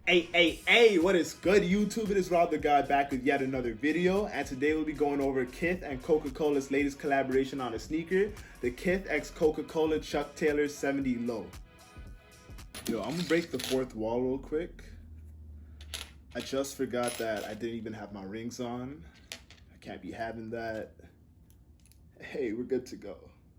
Hey, what is good, YouTube? It is Rob the God back with yet another video, and today we'll be going over KITH and Coca-Cola's latest collaboration on a sneaker, the KITH x Coca-Cola Chuck Taylor 70 Low. Yo, I'm gonna break the fourth wall real quick. I just forgot that I didn't even have my rings on. I can't be having that. Hey, we're good to go.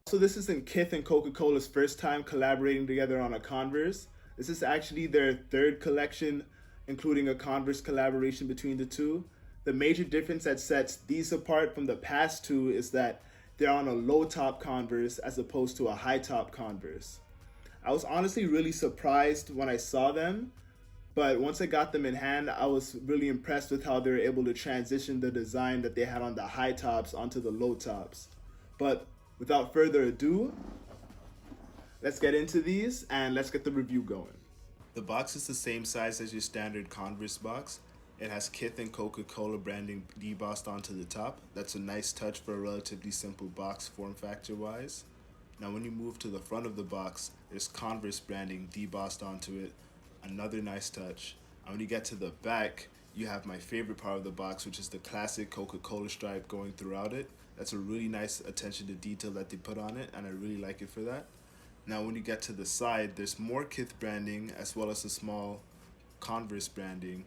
So this isn't KITH and Coca-Cola's first time collaborating together on a Converse. This is actually their third collection, including a Converse collaboration between the two. The major difference that sets these apart from the past two is that they're on a low top Converse as opposed to a high top Converse. I was honestly really surprised when I saw them, but once I got them in hand, I was really impressed with how they were able to transition the design that they had on the high tops onto the low tops. But without further ado, let's get into these and let's get the review going. The box is the same size as your standard Converse box. It has KITH and Coca-Cola branding debossed onto the top. That's a nice touch for a relatively simple box form factor wise. Now when you move to the front of the box, there's Converse branding debossed onto it. Another nice touch. And when you get to the back, you have my favorite part of the box, which is the classic Coca-Cola stripe going throughout it. That's a really nice attention to detail that they put on it, and I really like it for that. Now when you get to the side, there's more KITH branding as well as a small Converse branding.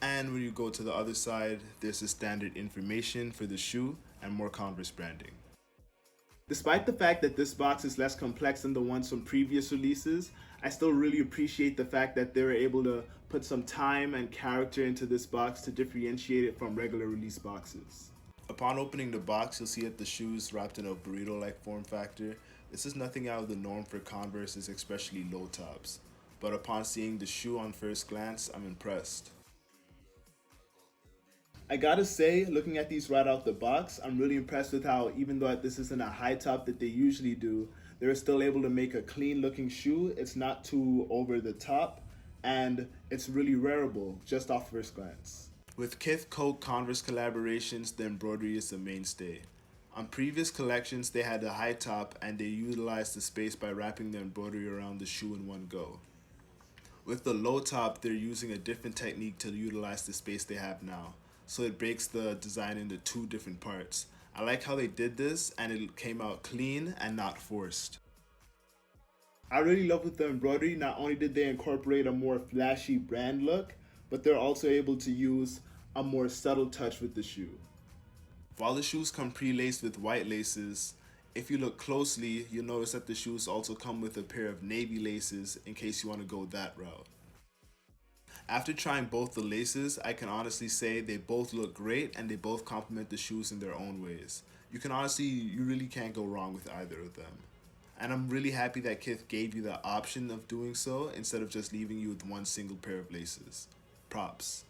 And when you go to the other side, there's the standard information for the shoe and more Converse branding. Despite the fact that this box is less complex than the ones from previous releases, I still really appreciate the fact that they were able to put some time and character into this box to differentiate it from regular release boxes. Upon opening the box, you'll see that the shoe is wrapped in a burrito-like form factor. This is nothing out of the norm for Converse's, especially low tops. But upon seeing the shoe on first glance, I'm impressed. I gotta say, looking at these right out the box, I'm really impressed with how, even though this isn't a high top that they usually do, they're still able to make a clean looking shoe. It's not too over the top, and it's really wearable just off first glance. With KITH Coke Converse collaborations, the embroidery is the mainstay. On previous collections, they had a high top and they utilized the space by wrapping the embroidery around the shoe in one go. With the low top, they're using a different technique to utilize the space they have now. So it breaks the design into two different parts. I like how they did this and it came out clean and not forced. I really love with the embroidery, not only did they incorporate a more flashy brand look, but they're also able to use a more subtle touch with the shoe. While the shoes come pre-laced with white laces, if you look closely, you'll notice that the shoes also come with a pair of navy laces in case you want to go that route. After trying both the laces, I can honestly say they both look great and they both complement the shoes in their own ways. You really can't go wrong with either of them. And I'm really happy that KITH gave you the option of doing so instead of just leaving you with one single pair of laces. Props.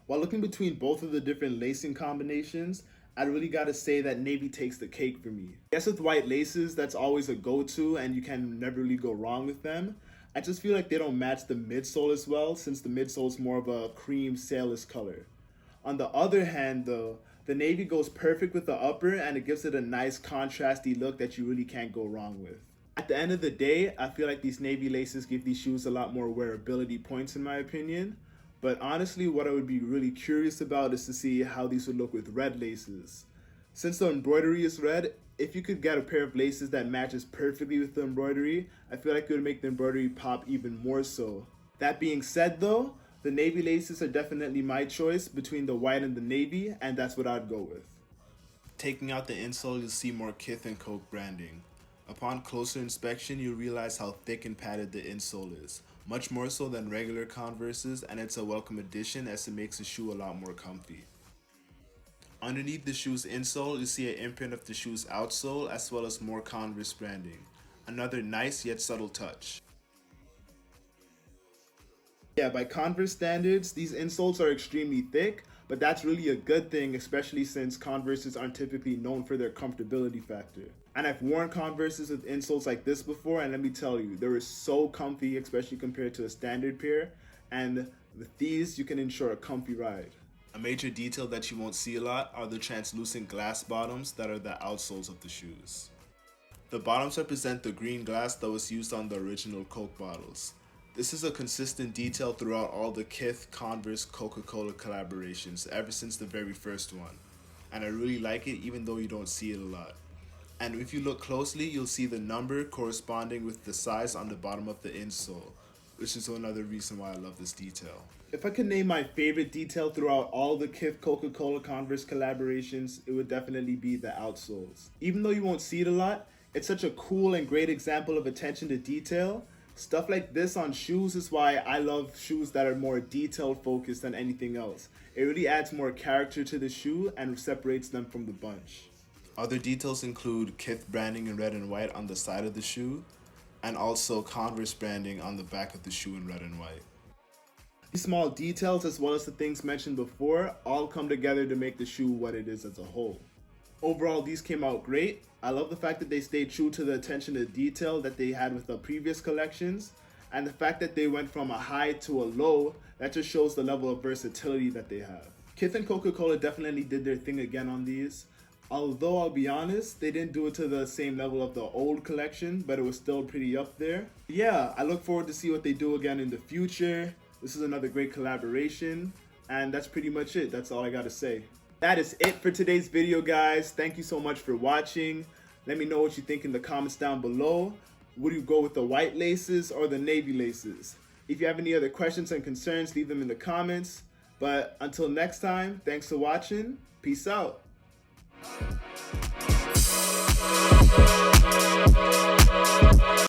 While looking between both of the different lacing combinations, I really gotta say that navy takes the cake for me. Yes, with white laces, that's always a go-to and you can never really go wrong with them. I just feel like they don't match the midsole as well, since the midsole is more of a cream sailless color. On the other hand though, the navy goes perfect with the upper and it gives it a nice contrasty look that you really can't go wrong with. At the end of the day, I feel like these navy laces give these shoes a lot more wearability points in my opinion. But honestly, what I would be really curious about is to see how these would look with red laces. Since the embroidery is red, if you could get a pair of laces that matches perfectly with the embroidery, I feel like it would make the embroidery pop even more so. That being said though, the navy laces are definitely my choice between the white and the navy, and that's what I'd go with. Taking out the insole, you'll see more KITH and Coke branding. Upon closer inspection, you'll realize how thick and padded the insole is. Much more so than regular Converses, and it's a welcome addition as it makes the shoe a lot more comfy. Underneath the shoe's insole, you see an imprint of the shoe's outsole as well as more Converse branding. Another nice yet subtle touch. Yeah, by Converse standards, these insoles are extremely thick, but that's really a good thing, especially since Converses aren't typically known for their comfortability factor. And I've worn Converses with insoles like this before, and let me tell you, they were so comfy, especially compared to a standard pair, and with these, you can ensure a comfy ride. A major detail that you won't see a lot are the translucent glass bottoms that are the outsoles of the shoes. The bottoms represent the green glass that was used on the original Coke bottles. This is a consistent detail throughout all the KITH, Converse, Coca-Cola collaborations ever since the very first one. And I really like it even though you don't see it a lot. And if you look closely, you'll see the number corresponding with the size on the bottom of the insole, which is another reason why I love this detail. If I could name my favorite detail throughout all the KITH Coca-Cola Converse collaborations, it would definitely be the outsoles. Even though you won't see it a lot, it's such a cool and great example of attention to detail. Stuff like this on shoes is why I love shoes that are more detail focused than anything else. It really adds more character to the shoe and separates them from the bunch. Other details include KITH branding in red and white on the side of the shoe, and also Converse branding on the back of the shoe in red and white. These small details, as well as the things mentioned before, all come together to make the shoe what it is as a whole. Overall, these came out great. I love the fact that they stayed true to the attention to detail that they had with the previous collections, and the fact that they went from a high to a low. That just shows the level of versatility that they have. KITH and Coca-Cola definitely did their thing again on these. Although I'll be honest, they didn't do it to the same level of the old collection, but it was still pretty up there. Yeah, I look forward to see what they do again in the future. This is another great collaboration, and that's pretty much it. That's all I gotta say. That is it for today's video, guys. Thank you so much for watching. Let me know what you think in the comments down below. Would you go with the white laces or the navy laces? If you have any other questions and concerns, leave them in the comments. But until next time, thanks for watching. Peace out.